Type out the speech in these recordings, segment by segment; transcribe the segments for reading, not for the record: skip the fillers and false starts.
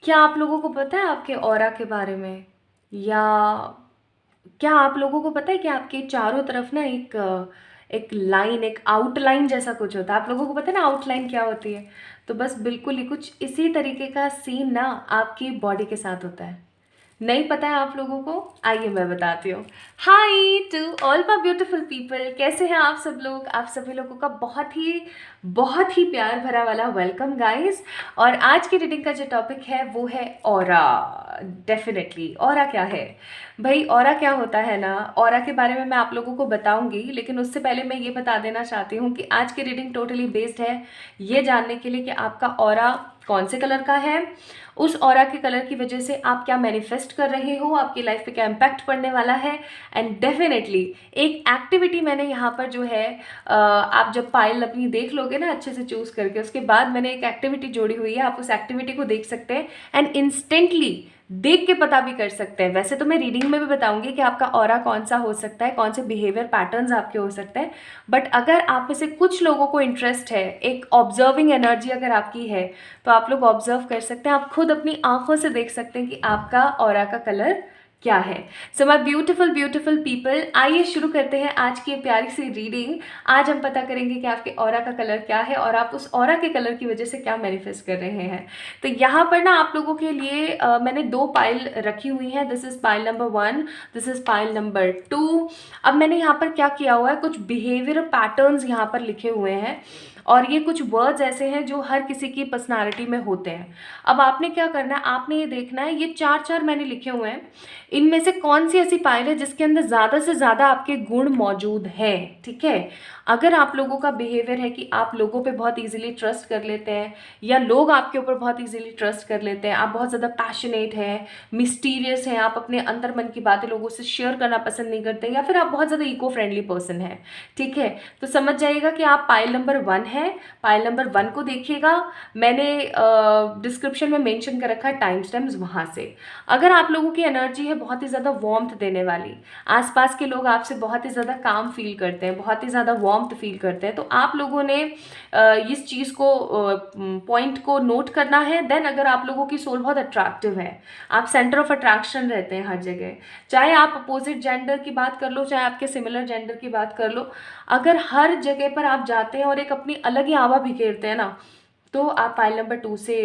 क्या आप लोगों को पता है आपके ऑरा के बारे में? या क्या आप लोगों को पता है कि आपके चारों तरफ ना एक लाइन, एक आउटलाइन जैसा कुछ होता है? आप लोगों को पता है ना आउटलाइन क्या होती है? तो बस बिल्कुल ही कुछ इसी तरीके का सीन ना आपकी बॉडी के साथ होता है। नहीं पता है आप लोगों को? आइए मैं बताती हूँ। Hi to all my beautiful people, कैसे हैं आप सब लोग? आप सभी लोगों का बहुत ही प्यार भरा वाला वेलकम गाइस। और आज की रीडिंग का जो टॉपिक है वो है ऑरा। डेफिनेटली ऑरा क्या है भाई? ऑरा क्या होता है ना, ऑरा के बारे में मैं आप लोगों को बताऊंगी, लेकिन उससे पहले मैं ये बता देना चाहती हूँ कि आज की रीडिंग टोटली बेस्ड है ये जानने के लिए कि आपका ऑरा कौन से कलर का है, उस ऑरा के कलर की वजह से आप क्या मैनिफेस्ट कर रहे हो, आपकी लाइफ पे क्या इम्पैक्ट पड़ने वाला है। एंड डेफिनेटली एक एक्टिविटी मैंने यहाँ पर जो है आप जब पाइल अपनी देख लोगे ना अच्छे से चूज करके, उसके बाद मैंने एक एक्टिविटी जोड़ी हुई है, आप उस एक्टिविटी को देख सकते हैं एंड इंस्टेंटली देख के पता भी कर सकते हैं। वैसे तो मैं रीडिंग में भी बताऊंगी कि आपका ऑरा कौन सा हो सकता है, कौन से बिहेवियर पैटर्न्स आपके हो सकते हैं, बट अगर आप में से कुछ लोगों को इंटरेस्ट है, एक ऑब्जर्विंग एनर्जी अगर आपकी है, तो आप लोग ऑब्जर्व कर सकते हैं, आप खुद अपनी आंखों से देख सकते हैं कि आपका ऑरा का कलर क्या है। So my beautiful beautiful people, आइए शुरू करते हैं आज की ये प्यारी सी रीडिंग। आज हम पता करेंगे कि आपके ऑरा का कलर क्या है और आप उस ऑरा के कलर की वजह से क्या मैनिफेस्ट कर रहे हैं। तो यहाँ पर ना आप लोगों के लिए मैंने दो पाइल रखी हुई हैं। This is pile number 1, this is pile number 2। अब मैंने यहाँ पर क्या किया हुआ है, कुछ बिहेवियर पैटर्न्स यहाँ पर लिखे हुए हैं और ये कुछ वर्ड्स ऐसे हैं जो हर किसी की पर्सनालिटी में होते हैं। अब आपने क्या करना है, आपने ये देखना है, ये चार चार मैंने लिखे हुए हैं, इनमें से कौन सी ऐसी पाइल है जिसके अंदर ज़्यादा से ज़्यादा आपके गुण मौजूद हैं। ठीक है, अगर आप लोगों का बिहेवियर है कि आप लोगों पे बहुत इजीली ट्रस्ट कर लेते हैं या लोग आपके ऊपर बहुत इजीली ट्रस्ट कर लेते हैं, आप बहुत ज़्यादा पैशनेट हैं, मिस्टीरियस हैं, आप अपने अंदर मन की बातें लोगों से शेयर करना पसंद नहीं करते, या फिर आप बहुत ज़्यादा इको फ्रेंडली पर्सन हैं, ठीक है, तो समझ जाइएगा कि आप पाइल नंबर 1 है। पाइल नंबर 1 को देखिएगा, मैंने डिस्क्रिप्शन में मेंशन कर रखा है टाइम स्टैम्प्स, वहाँ से। अगर आप लोगों की एनर्जी है बहुत ही ज़्यादा वार्मथ देने वाली, आसपास के लोग आपसे बहुत ही ज़्यादा काम फील करते हैं, बहुत ही ज़्यादा वार्मथ फील करते हैं, तो आप लोगों ने इस चीज़ को पॉइंट को नोट करना है। देन अगर आप लोगों की सोल बहुत अट्रैक्टिव है, आप सेंटर ऑफ अट्रैक्शन रहते हैं हर जगह, चाहे आप अपोजिट जेंडर की बात कर लो, चाहे आपके सिमिलर जेंडर की बात कर लो, अगर हर जगह पर आप जाते हैं और एक अपनी अलग ही आवा बिखेरते हैं ना, तो आप पाइल नंबर 2 से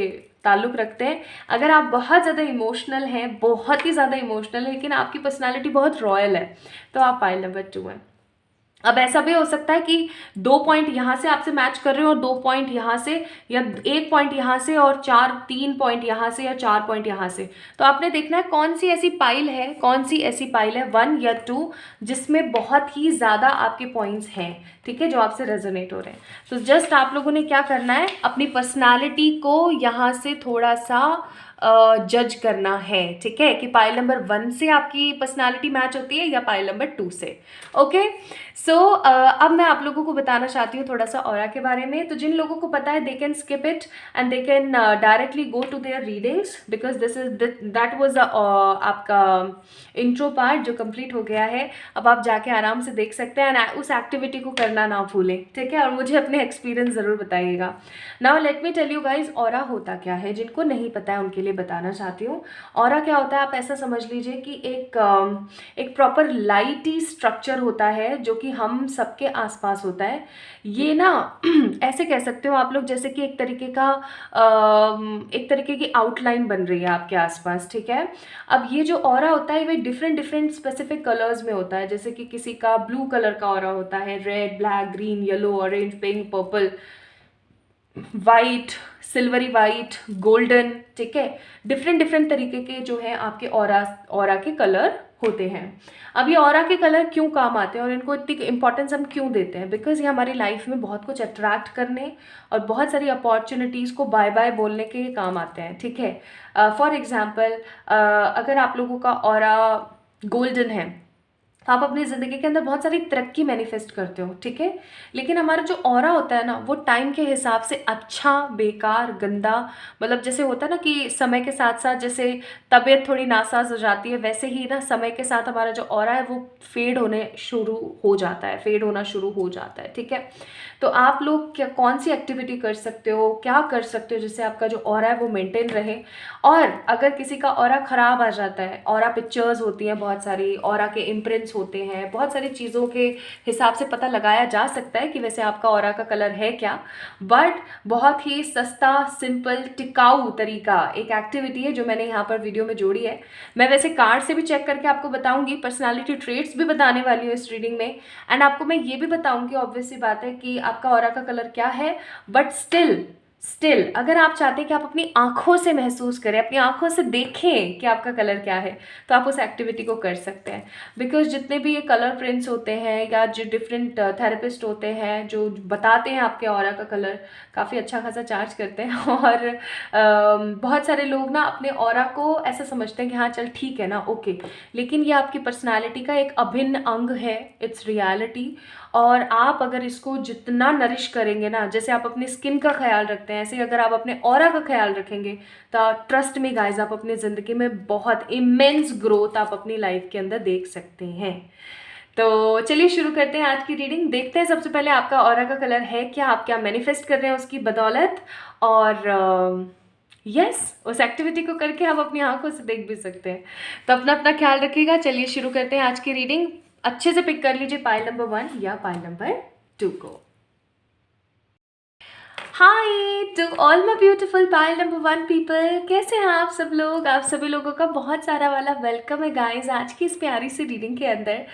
ताल्लुक़ रखते हैं। अगर आप बहुत ज़्यादा इमोशनल हैं, बहुत ही ज़्यादा इमोशनल है, लेकिन आपकी पर्सनालिटी बहुत रॉयल है, तो आप पाइल नंबर 2 हैं। अब ऐसा भी हो सकता है कि 2 पॉइंट यहाँ से आपसे मैच कर रहे हो और 2 पॉइंट यहाँ से, या 1 पॉइंट यहाँ से और 3 पॉइंट यहाँ से, या 4 पॉइंट यहाँ से। तो आपने देखना है कौन सी ऐसी पाइल है, कौन सी ऐसी पाइल है 1 या 2 जिसमें बहुत ही ज़्यादा आपके पॉइंट्स हैं, ठीक है, जो आपसे रेजोनेट हो रहे हैं। तो जस्ट आप लोगों ने क्या करना है, अपनी पर्सनालिटी को यहाँ से थोड़ा सा जज करना है, ठीक है, कि पाइल नंबर 1 से आपकी पर्सनालिटी मैच होती है या पाइल नंबर 2 से। ओके, सो अब मैं आप लोगों को बताना चाहती हूँ थोड़ा सा ऑरा के बारे में। तो जिन लोगों को पता है they can skip it and they can directly go to their readings, because this is that was आपका इंट्रो पार्ट जो कंप्लीट हो गया है। अब आप जाके आराम से देख सकते हैं एंड उस एक्टिविटी को करना ना भूलें, ठीक है, और मुझे अपने एक्सपीरियंस ज़रूर बताइएगा। Now let me tell you guys aura होता क्या है, जिनको नहीं पता है उनके लिए बताना चाहती हूँ। ऑरा क्या होता है, आप ऐसा समझ लीजिए कि एक प्रॉपर लाइटी स्ट्रक्चर होता है जो कि हम सबके आसपास होता है। ये ना ऐसे कह सकते हो आप लोग जैसे कि एक तरीके की आउटलाइन बन रही है आपके आसपास, ठीक है। अब ये जो ऑरा होता है वे डिफरेंट डिफरेंट स्पेसिफिक कलर्स में होता है, जैसे कि किसी का ब्लू कलर का ऑरा होता है, red, black, green, yellow, orange, pink, purple, white, silvery white, golden, ठीक है, डिफरेंट डिफरेंट तरीके के जो है आपके ऑरा के कलर होते हैं। अब ये ऑरा के कलर क्यों काम आते हैं और इनको इतनी इंपॉर्टेंस हम क्यों देते हैं, बिकॉज ये हमारी लाइफ में बहुत कुछ अट्रैक्ट करने और बहुत सारी अपॉर्चुनिटीज़ को बाय बाय बोलने के काम आते हैं, ठीक है। फॉर एग्जाम्पल अगर आप लोगों का ऑरा गोल्डन है, तो आप अपनी ज़िंदगी के अंदर बहुत सारी तरक्की मैनिफेस्ट करते हो, ठीक है। लेकिन हमारा जो ऑरा होता है ना, वो टाइम के हिसाब से अच्छा, बेकार, गंदा, मतलब जैसे होता है ना कि समय के साथ साथ जैसे तबीयत थोड़ी नासाज हो जाती है, वैसे ही ना समय के साथ हमारा जो ऑरा है वो फेड होने शुरू हो जाता है, फेड होना शुरू हो जाता है, ठीक है। तो आप लोग क्या कौन सी एक्टिविटी कर सकते हो, क्या कर सकते हो जिससे आपका जो ऑरा है वो मेंटेन रहे। और अगर किसी का ऑरा खराब आ जाता है, ऑरा पिक्चर्स होती हैं बहुत सारी, ऑरा के इम्प्रिंट्स होते हैं, बहुत सारी चीज़ों के हिसाब से पता लगाया जा सकता है कि वैसे आपका ऑरा का कलर है क्या। बट बहुत ही सस्ता, सिंपल, टिकाऊ तरीका एक एक्टिविटी है जो मैंने यहाँ पर वीडियो में जोड़ी है। मैं वैसे कार्ड से भी चेक करके आपको बताऊंगी, पर्सनालिटी ट्रेट्स भी बताने वाली हूँ इस रीडिंग में, एंड आपको मैं ये भी बताऊंगी ऑब्वियस सी बात है कि आपका ऑरा का कलर क्या है। बट स्टिल अगर आप चाहते हैं कि आप अपनी आंखों से महसूस करें, अपनी आंखों से देखें कि आपका कलर क्या है, तो आप उस एक्टिविटी को कर सकते हैं। बिकॉज जितने भी ये कलर प्रिंट्स होते हैं या जो डिफरेंट थेरेपिस्ट होते हैं जो बताते हैं आपके ऑरा का कलर, काफ़ी अच्छा खासा चार्ज करते हैं और बहुत सारे लोग ना अपने ऑरा को ऐसा समझते हैं कि हाँ चल ठीक है ना, ओके, लेकिन ये आपकी पर्सनालिटी का एक अभिन्न अंग है, इट्स रियलिटी। और आप अगर इसको जितना नरिश करेंगे ना, जैसे आप अपनी स्किन का ख्याल रखते हैं, ऐसे अगर आप अपने ऑरा का ख्याल रखेंगे, तो ट्रस्ट मी गाइज, आप अपनी ज़िंदगी में बहुत इमेंस ग्रोथ आप अपनी लाइफ के अंदर देख सकते हैं। तो चलिए शुरू करते हैं आज की रीडिंग। देखते हैं सबसे पहले आपका ऑरा का कलर है क्या, आप क्या मैनिफेस्ट कर रहे हैं उसकी बदौलत। और यस उस एक्टिविटी को करके आप अपनी आंखों से देख भी सकते हैं। तो अपना अपना ख्याल रखिएगा। चलिए शुरू करते हैं आज की रीडिंग। अच्छे से पिक कर लीजिए पाइल नंबर 1 या पाइल नंबर 2 को। Hi to all my beautiful pile number 1 people, कैसे हैं आप सब लोग। आप सभी लोगों का बहुत सारा वाला वेलकम है गाइस आज की इस प्यारी सी रीडिंग के अंदर।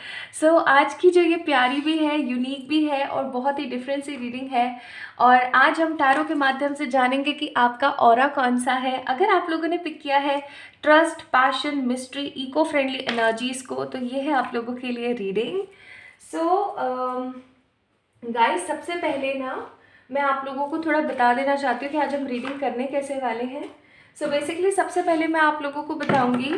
सो आज की जो ये प्यारी भी है, यूनिक भी है और बहुत ही डिफरेंट सी रीडिंग है। और आज हम टैरो के माध्यम से जानेंगे कि आपका ऑरा कौन सा है। अगर आप लोगों ने पिक किया है trust, passion, mystery, eco friendly energies को, तो ये है आप लोगों के लिए रीडिंग। सो गाइस सबसे पहले ना मैं आप लोगों को थोड़ा बता देना चाहती हूँ कि आज हम रीडिंग करने कैसे वाले हैं। सो बेसिकली सबसे पहले मैं आप लोगों को बताऊंगी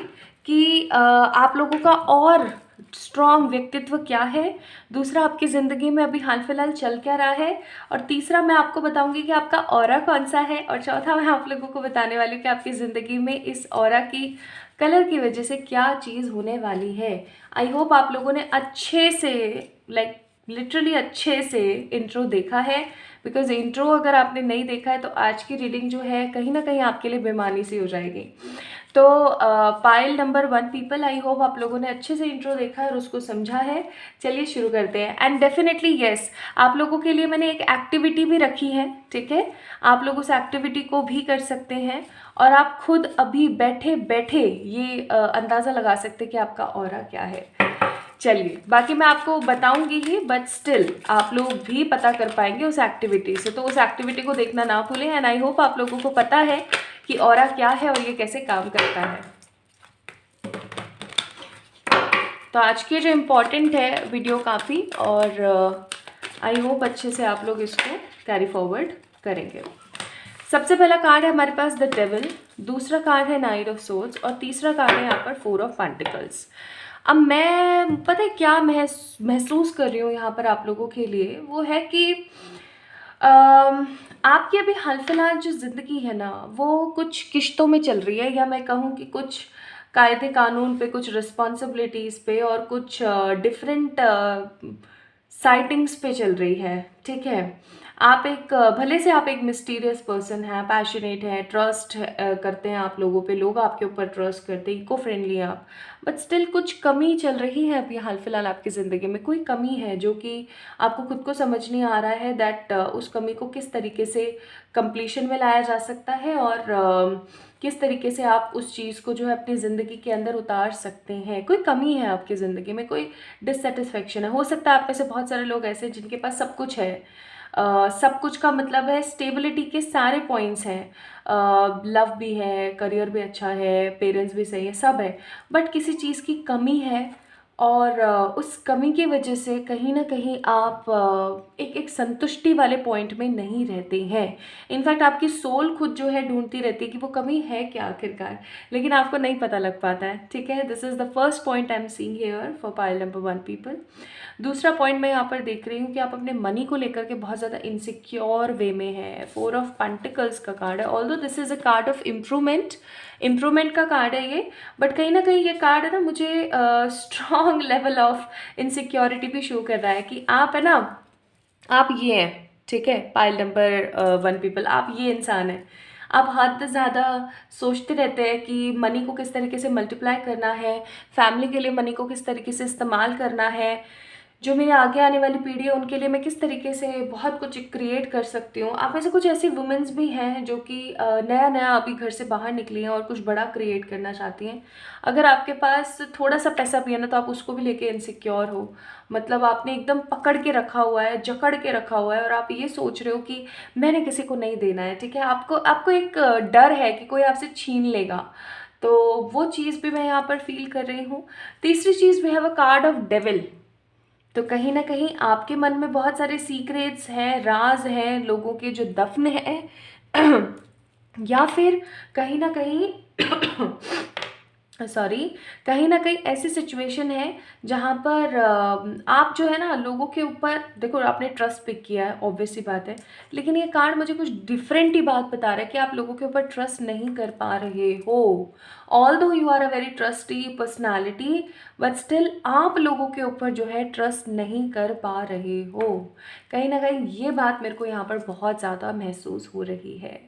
कि आप लोगों का और स्ट्रॉन्ग व्यक्तित्व क्या है, दूसरा आपकी ज़िंदगी में अभी हाल फिलहाल चल क्या रहा है, और तीसरा मैं आपको बताऊंगी कि आपका ऑरा कौन सा है, और चौथा मैं आप लोगों को बताने वाली हूँ कि आपकी ज़िंदगी में इस ऑरा की कलर की वजह से क्या चीज़ होने वाली है। आई होप आप लोगों ने अच्छे से लिटरली अच्छे से इंट्रो देखा है, बिकॉज इंट्रो अगर आपने नहीं देखा है तो आज की रीडिंग जो है कहीं ना कहीं आपके लिए बेमानी सी हो जाएगी। तो pile number 1 people, I hope आप लोगों ने अच्छे से इंट्रो देखा है और उसको समझा है। चलिए शुरू करते हैं। एंड डेफिनेटली यस, आप लोगों के लिए मैंने एक एक्टिविटी भी रखी है, ठीक है। आप लोग उस एक्टिविटी को भी कर सकते हैं और आप खुद अभी बैठे बैठे ये अंदाज़ा लगा सकते हैं कि आपका ऑरा क्या है। चलिए बाकी मैं आपको बताऊंगी ही, बट स्टिल आप लोग भी पता कर पाएंगे उस एक्टिविटी से, तो उस एक्टिविटी को देखना ना भूलें। एंड आई होप आप लोगों को पता है कि ऑरा क्या है और ये कैसे काम करता है। तो आज की जो इम्पोर्टेंट है वीडियो काफ़ी, और आई होप अच्छे से आप लोग इसको कैरी फॉरवर्ड करेंगे। सबसे पहला कार्ड है हमारे पास द डेविल, दूसरा कार्ड है नाइट ऑफ सोर्ड्स, और तीसरा कार्ड है यहाँ पर 4 ऑफ पेंटिकल्स। अब मैं पता है क्या महसूस कर रही हूँ यहाँ पर आप लोगों के लिए, वो है कि आपकी अभी हाल फिलहाल जो ज़िंदगी है ना वो कुछ किश्तों में चल रही है, या मैं कहूँ कि कुछ कायदे कानून पे, कुछ रिस्पॉन्सिबिलिटीज़ पे और कुछ डिफरेंट साइटिंग्स पे चल रही है, ठीक है। आप एक भले से आप एक मिस्टीरियस पर्सन हैं, पैशनेट हैं, ट्रस्ट करते हैं आप लोगों पे, लोग आपके ऊपर ट्रस्ट करते हैं, इको फ्रेंडली हैं आप, बट स्टिल कुछ कमी चल रही है अभी हाल फिलहाल आपकी ज़िंदगी में। कोई कमी है जो कि आपको खुद को समझ नहीं आ रहा है दैट उस कमी को किस तरीके से कंप्लीशन में लाया जा सकता है, और किस तरीके से आप उस चीज़ को जो है अपनी ज़िंदगी के अंदर उतार सकते हैं। कोई कमी है आपकी ज़िंदगी में, कोई डिससेटिस्फेक्शन है। हो सकता है आप में से बहुत सारे लोग ऐसे हैं जिनके पास सब कुछ है, सब कुछ का मतलब है स्टेबिलिटी के सारे पॉइंट्स हैं, लव भी है, करियर भी अच्छा है, पेरेंट्स भी सही है, सब है, बट किसी चीज़ की कमी है और उस कमी की वजह से कहीं न कहीं आप एक एक संतुष्टि वाले पॉइंट में नहीं रहते हैं। इनफैक्ट आपकी सोल खुद जो है ढूँढती रहती है कि वो कमी है क्या आखिरकार, लेकिन आपको नहीं पता लग पाता है, ठीक है? This is the first point I am seeing here for pile number 1 people. दूसरा पॉइंट मैं यहाँ पर देख रही हूँ कि आप अपने मनी को लेकर के बहुत ज़्यादा इनसिक्योर वे में हैं। 4 ऑफ पेंटिकल्स का कार्ड है, although this is a card of improvement का कार्ड है ये, बट कहीं ना कहीं ये कार्ड है ना, मुझे स्ट्रॉन्ग लेवल ऑफ इनसिक्योरिटी भी शो कर रहा है कि आप है ना, आप ये हैं, ठीक है? पाइल नंबर 1 पीपल, आप ये इंसान हैं। आप हद ज़्यादा सोचते रहते हैं कि मनी को किस तरीके से मल्टीप्लाई करना है, फैमिली के लिए मनी को किस तरीके से इस्तेमाल करना है, जो मेरे आगे आने वाली पीढ़ी है उनके लिए मैं किस तरीके से बहुत कुछ क्रिएट कर सकती हूँ। आप में से कुछ ऐसी वुमेन्स भी हैं जो कि नया नया अभी घर से बाहर निकली हैं और कुछ बड़ा क्रिएट करना चाहती हैं। अगर आपके पास थोड़ा सा पैसा भी है ना, तो आप उसको भी लेके इनसिक्योर हो। मतलब आपने एकदम पकड़ के रखा हुआ है, जकड़ के रखा हुआ है, और आप ये सोच रहे हो कि मैंने किसी को नहीं देना है, ठीक है? आपको आपको एक डर है कि कोई आपसे छीन लेगा। तो वो चीज़ भी मैं यहाँ पर फील कर रही हूँ। तीसरी चीज़, we have a card of devil. तो कहीं ना कहीं आपके मन में बहुत सारे सीक्रेट्स हैं, राज हैं, लोगों के जो दफन हैं या फिर कहीं ना कहीं सॉरी, कहीं ना कहीं ऐसी सिचुएशन है जहाँ पर आप जो है ना, लोगों के ऊपर देखो, आपने ट्रस्ट पिक किया है, ऑब्वियस सी बात है, लेकिन ये कार्ड मुझे कुछ डिफरेंट ही बात बता रहा है कि आप लोगों के ऊपर ट्रस्ट नहीं कर पा रहे हो। Although you are a very trusty personality, but still आप लोगों के ऊपर जो है ट्रस्ट नहीं कर पा रहे हो। कहीं ना कहीं ये बात मेरे को यहाँ पर बहुत ज़्यादा महसूस हो रही है।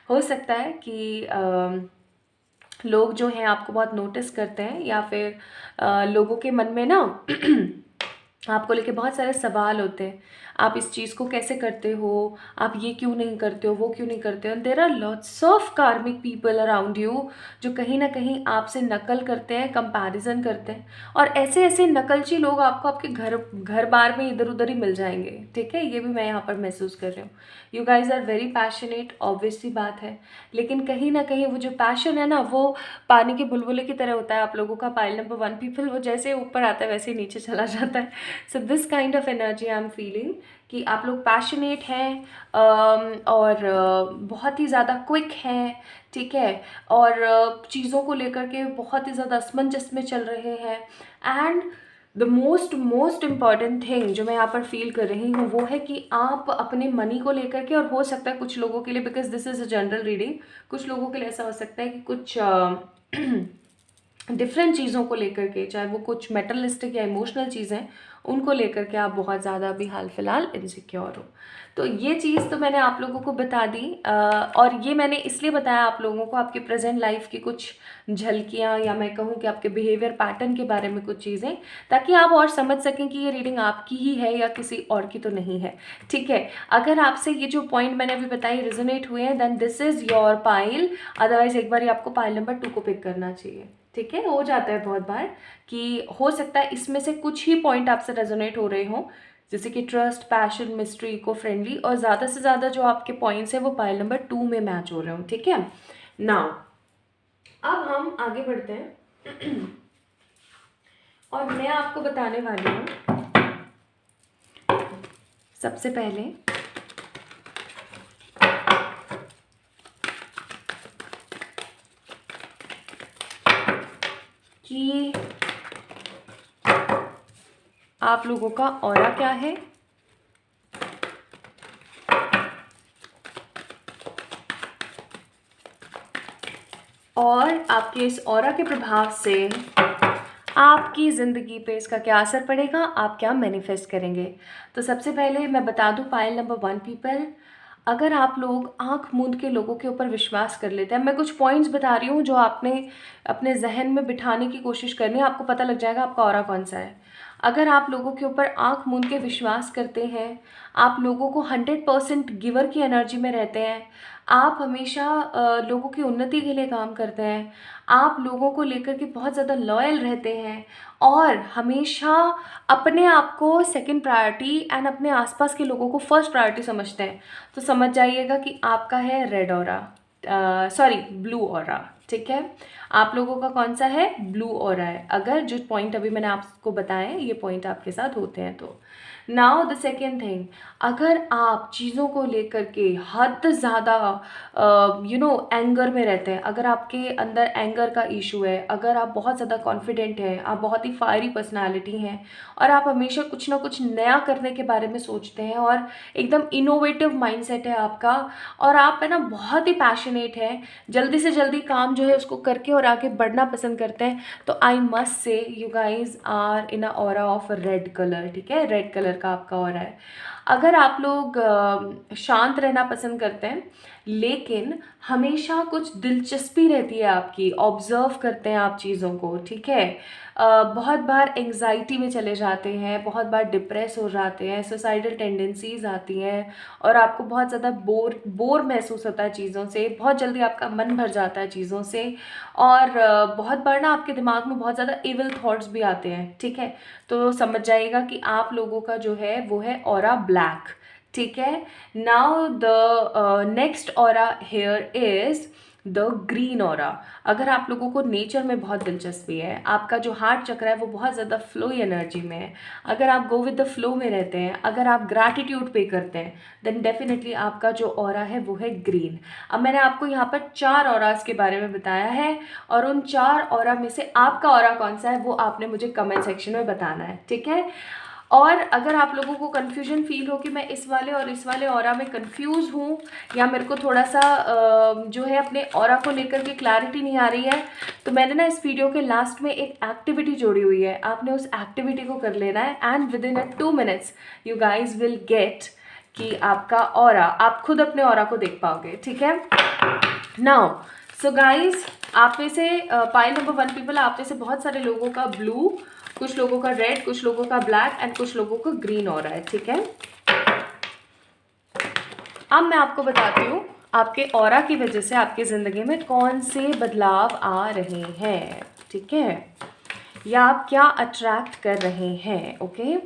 हो सकता है कि लोग जो हैं आपको बहुत नोटिस करते हैं, या फिर लोगों के मन में ना आपको लेके बहुत सारे सवाल होते हैं। आप इस चीज़ को कैसे करते हो, आप ये क्यों नहीं करते हो, वो क्यों नहीं करते हो। There are lots of karmic people around you जो कहीं ना कहीं आपसे नकल करते हैं, कंपैरिजन करते हैं, और ऐसे ऐसे नकलची लोग आपको आपके घर घर बार में इधर उधर ही मिल जाएंगे, ठीक है? ये भी मैं यहाँ पर महसूस कर रही हूँ। You guys are very passionate, obvious सी बात है, लेकिन कहीं ना कहीं वो जो पैशन है ना, वो पानी के बुलबुले की तरह होता है आप लोगों का। पाइल नंबर 1 पीपल, वो जैसे ऊपर आता है वैसे ही नीचे चला जाता है। So this kind of energy I am feeling कि आप लोग पैशनेट हैं, और बहुत ही ज़्यादा क्विक हैं, ठीक है? और चीज़ों को लेकर के बहुत ही ज़्यादा असमंजस में चल रहे हैं। And the most important thing जो मैं यहाँ पर फील कर रही हूँ वो है कि आप अपने मनी को लेकर के, और हो सकता है कुछ लोगों के लिए, because this is a general reading, कुछ लोगों के लिए ऐसा हो सकता है कि कुछ डिफरेंट चीज़ों को लेकर के, चाहे वो कुछ मेटलिस्टिक या इमोशनल चीज़ें, उनको लेकर के आप बहुत ज़्यादा अभी हाल फिलहाल इनसिक्योर हो। तो ये चीज़ तो मैंने आप लोगों को बता दी, और ये मैंने इसलिए बताया आप लोगों को, आपकी प्रेजेंट लाइफ की कुछ झलकियाँ, या मैं कहूँ कि आपके बिहेवियर पैटर्न के बारे में कुछ चीज़ें, ताकि आप और समझ सकें कि ये रीडिंग आपकी ही है या किसी और की तो नहीं है, ठीक है? अगर आपसे ये जो पॉइंट मैंने अभी बताई रेजोनेट हुए हैं, then this is your pile. Otherwise एक बार आपको पाइल नंबर 2 को पिक करना चाहिए, ठीक है? हो जाता है बहुत बार कि हो सकता है इसमें से कुछ ही पॉइंट आपसे रेजोनेट हो रहे हों, जैसे कि trust, passion, mystery, eco friendly, और ज़्यादा से ज़्यादा जो आपके पॉइंट्स हैं वो पाइल नंबर 2 में मैच हो रहे हों, ठीक है? नाउ अब हम आगे बढ़ते हैं और मैं आपको बताने वाली हूँ सबसे पहले कि आप लोगों का ऑरा क्या है, और आपके इस ऑरा के प्रभाव से आपकी ज़िंदगी पे इसका क्या असर पड़ेगा, आप क्या मैनिफेस्ट करेंगे। तो सबसे पहले मैं बता दूं, पाइल नंबर 1 पीपल, अगर आप लोग आंख मूंद के लोगों के ऊपर विश्वास कर लेते हैं, मैं कुछ पॉइंट्स बता रही हूँ जो आपने अपने जहन में बिठाने की कोशिश करनी है, आपको पता लग जाएगा आपका ऑरा कौन सा है। अगर आप लोगों के ऊपर आंख मूंद के विश्वास करते हैं, आप लोगों को 100% गिवर की एनर्जी में रहते हैं, आप हमेशा लोगों की उन्नति के लिए काम करते हैं, आप लोगों को लेकर के बहुत ज़्यादा लॉयल रहते हैं, और हमेशा अपने आप को सेकंड प्रायोरिटी एंड अपने आसपास के लोगों को फर्स्ट प्रायोरिटी समझते हैं, तो समझ जाइएगा कि आपका है red aura, sorry blue aura, ठीक है। आप लोगों का कौन सा है? ब्लू ऑरा है, अगर जो पॉइंट अभी मैंने आपको बताए ये पॉइंट आपके साथ होते हैं तो। नाउ द सेकेंड थिंग, अगर आप चीज़ों को लेकर के हद ज़्यादा एंगर में रहते हैं, अगर आपके अंदर एंगर का इशू है, अगर आप बहुत ज़्यादा कॉन्फिडेंट हैं, आप बहुत ही फायरी पर्सनालिटी हैं और आप हमेशा कुछ ना कुछ नया करने के बारे में सोचते हैं और एकदम इनोवेटिव माइंडसेट है आपका, और आप है ना बहुत ही पैशनेट हैं, जल्दी से जल्दी काम जो है उसको करके और आगे बढ़ना पसंद करते हैं, तो I must say you guys are in a aura of red colour, ठीक है। रेड कलर का आपका ऑरा है। अगर आप लोग शांत रहना पसंद करते हैं लेकिन हमेशा कुछ दिलचस्पी रहती है आपकी, ऑब्जर्व करते हैं आप चीज़ों को, ठीक है। बहुत बार एंग्जाइटी में चले जाते हैं, बहुत बार डिप्रेस हो जाते हैं, सुसाइडल टेंडेंसीज आती हैं और आपको बहुत ज़्यादा बोर महसूस होता है चीज़ों से, बहुत जल्दी आपका मन भर जाता है चीज़ों से, और बहुत बार ना आपके दिमाग में बहुत ज़्यादा इविल थॉट्स भी आते हैं, ठीक है। तो समझ जाइएगा कि आप लोगों का जो है वो है ऑरा ब्लैक, ठीक है। Now the next aura here is the green aura. अगर आप लोगों को नेचर में बहुत दिलचस्पी है, आपका जो हार्ट चक्र है वो बहुत ज़्यादा फ्लो एनर्जी में है, अगर आप गो विद द फ्लो में रहते हैं, अगर आप ग्रैटिट्यूड पे करते हैं, देन डेफिनेटली आपका जो ऑरा है वो है ग्रीन। अब मैंने आपको यहाँ पर 4 ऑरास के बारे में बताया है और उन 4 ऑरा में से आपका ऑरा कौन सा है वो आपने मुझे कमेंट सेक्शन में बताना है, ठीक है। और अगर आप लोगों को कन्फ्यूजन फील हो कि मैं इस वाले और इस वाले ऑरा में कंफ्यूज हूँ, या मेरे को थोड़ा सा जो है अपने ऑरा को लेकर के क्लैरिटी नहीं आ रही है, तो मैंने ना इस वीडियो के लास्ट में एक एक्टिविटी जोड़ी हुई है, आपने उस एक्टिविटी को कर लेना है and with in 2 minutes you guys will get कि आपका ऑरा, आप खुद अपने ऑरा को देख पाओगे, ठीक है। नाउ सो गाइज, आप में से पाइल नंबर 1 पीपल, आप में से बहुत सारे लोगों का ब्लू, कुछ लोगों का रेड, कुछ लोगों का ब्लैक एंड कुछ लोगों का ग्रीन हो रहा है, ठीक है। अब मैं आपको बताती हूँ आपके ऑरा की वजह से आपकी ज़िंदगी में कौन से बदलाव आ रहे हैं, ठीक है, या आप क्या अट्रैक्ट कर रहे हैं, okay.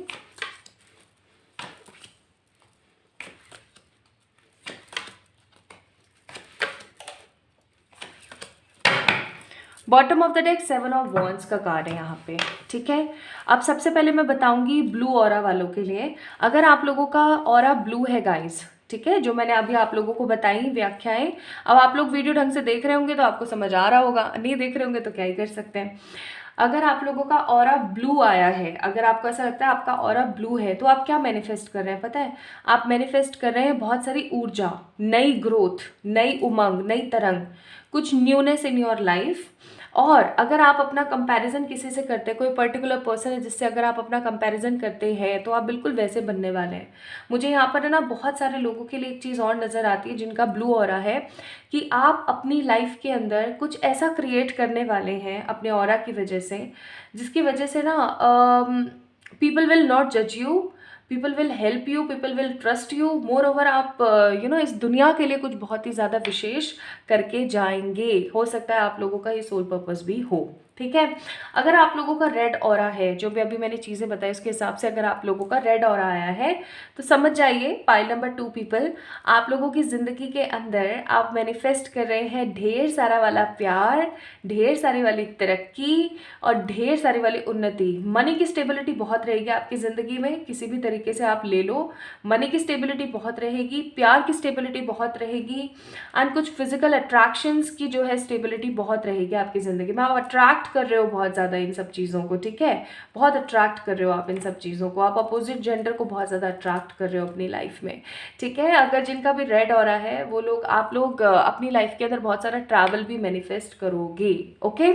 Bottom of the deck 7 of wands का कार्ड है यहाँ पे, ठीक है। अब सबसे पहले मैं बताऊंगी ब्लू ऑरा वालों के लिए, अगर आप लोगों का ऑरा ब्लू है गाइस, ठीक है, जो मैंने अभी आप लोगों को बताई व्याख्याएं, अब आप लोग वीडियो ढंग से देख रहे होंगे तो आपको समझ आ रहा होगा, नहीं देख रहे होंगे तो क्या ही कर सकते हैं। अगर आप लोगों का ऑरा ब्लू आया है, अगर आपको ऐसा लगता है आपका ऑरा ब्लू है, तो आप क्या मैनिफेस्ट कर रहे हैं पता है? आप मैनिफेस्ट कर रहे हैं बहुत सारी ऊर्जा, नई ग्रोथ, नई उमंग, नई तरंग, कुछ न्यूनेस इन योर लाइफ। और अगर आप अपना कंपैरिजन किसी से करते हैं, कोई पर्टिकुलर पर्सन है जिससे अगर आप अपना कंपैरिजन करते हैं तो आप बिल्कुल वैसे बनने वाले हैं। मुझे यहाँ पर है ना बहुत सारे लोगों के लिए एक चीज़ और नज़र आती है जिनका ब्लू ऑरा है, कि आप अपनी लाइफ के अंदर कुछ ऐसा क्रिएट करने वाले हैं अपने ऑरा की वजह से, जिसकी वजह से ना पीपल विल नॉट जज you, people will help you, people will trust you, more over आप इस दुनिया के लिए कुछ बहुत ही ज़्यादा विशेष करके जाएंगे। हो सकता है आप लोगों का ये सोल पर्पस भी हो, ठीक है। अगर आप लोगों का रेड ऑरा है, जो भी अभी मैंने चीज़ें बताई उसके हिसाब से अगर आप लोगों का रेड ऑरा आया है तो समझ जाइए पाइल नंबर 2 पीपल, आप लोगों की ज़िंदगी के अंदर आप मैनिफेस्ट कर रहे हैं ढेर सारा वाला प्यार, ढेर सारी वाली तरक्की और ढेर सारी वाली उन्नति। मनी की स्टेबिलिटी बहुत रहेगी आपकी ज़िंदगी में, किसी भी तरीके से आप ले लो, मनी की स्टेबिलिटी बहुत रहेगी, प्यार की स्टेबिलिटी बहुत रहेगी एंड कुछ फिजिकल अट्रैक्शंस की जो है स्टेबिलिटी बहुत रहेगी आपकी ज़िंदगी में। आप अट्रैक्ट कर रहे हो बहुत ज़्यादा इन सब चीज़ों को, ठीक है, बहुत अट्रैक्ट कर रहे हो आप इन सब चीज़ों को, आप अपोजिट जेंडर को बहुत ज़्यादा अट्रैक्ट कर रहे हो अपनी लाइफ में, ठीक है। अगर जिनका भी रेड ऑरा है वो लोग, आप लोग अपनी लाइफ के अंदर बहुत सारा ट्रैवल भी मैनिफेस्ट करोगे, okay.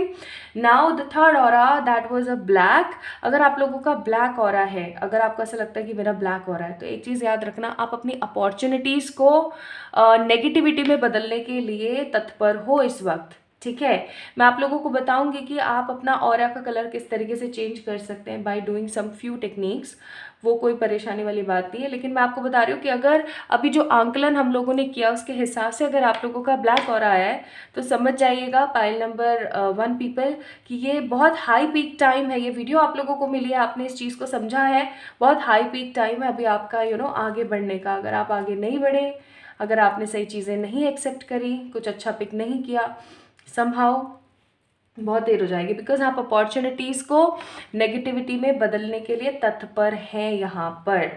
Now the third aura that was a black. अगर आप लोगों का ब्लैक ऑरा है, अगर आपको ऐसा लगता है कि मेरा ब्लैक ऑरा है, तो एक चीज़ याद रखना, आप अपनी अपॉर्चुनिटीज़ को नेगेटिविटी में बदलने के लिए तत्पर हो इस वक्त, ठीक है। मैं आप लोगों को बताऊंगी कि आप अपना ऑरा का कलर किस तरीके से चेंज कर सकते हैं by doing some few techniques, वो कोई परेशानी वाली बात नहीं है। लेकिन मैं आपको बता रही हूँ कि अगर अभी जो आंकलन हम लोगों ने किया उसके हिसाब से अगर आप लोगों का ब्लैक ऑरा आया है तो समझ जाइएगा पाइल नंबर 1 पीपल कि ये बहुत हाई पीक टाइम है। ये वीडियो आप लोगों को मिली है, आपने इस चीज़ को समझा है, बहुत हाई पीक टाइम है अभी आपका आगे बढ़ने का। अगर आप आगे नहीं बढ़े, अगर आपने सही चीज़ें नहीं एक्सेप्ट करी, कुछ अच्छा पिक नहीं किया, समहाउ बहुत देर हो जाएगी, बिकॉज आप अपॉर्चुनिटीज़ को नेगेटिविटी में बदलने के लिए तत्पर हैं यहाँ पर।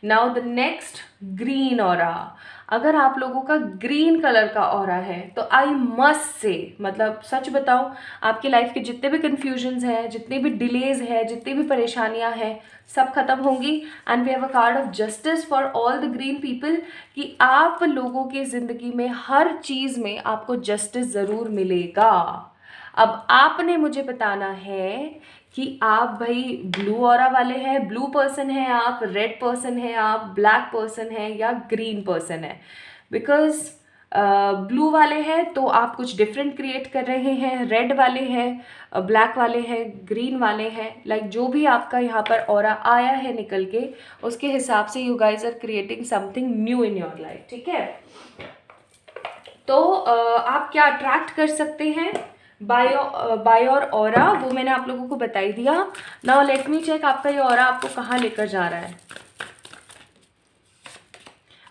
Now the next, green aura. अगर आप लोगों का ग्रीन कलर का ऑरा है तो आई मस्ट से, मतलब सच बताऊं, आपकी लाइफ के जितने भी कन्फ्यूजन्स हैं, जितनी भी डिलेज है, जितनी भी परेशानियां हैं, सब खत्म होंगी। And we have a card of justice for all the green people, कि आप लोगों की ज़िंदगी में हर चीज़ में आपको जस्टिस ज़रूर मिलेगा। अब आपने मुझे बताना है कि आप भाई ब्लू ऑरा वाले हैं, ब्लू पर्सन हैं आप, रेड पर्सन हैं आप, ब्लैक पर्सन हैं या ग्रीन पर्सन है। बिकॉज ब्लू वाले हैं तो आप कुछ डिफरेंट क्रिएट कर रहे हैं, रेड वाले हैं, ब्लैक वाले हैं, ग्रीन वाले हैं, लाइक जो भी आपका यहाँ पर ऑरा आया है निकल के, उसके हिसाब से you guys are creating something new in your life, ठीक है। तो आप क्या अट्रैक्ट कर सकते हैं बाय योर ऑरा, वो मैंने आप लोगों को बता ही दिया। नाउ लेट मी चेक आपका ये ऑरा आपको कहाँ लेकर जा रहा है।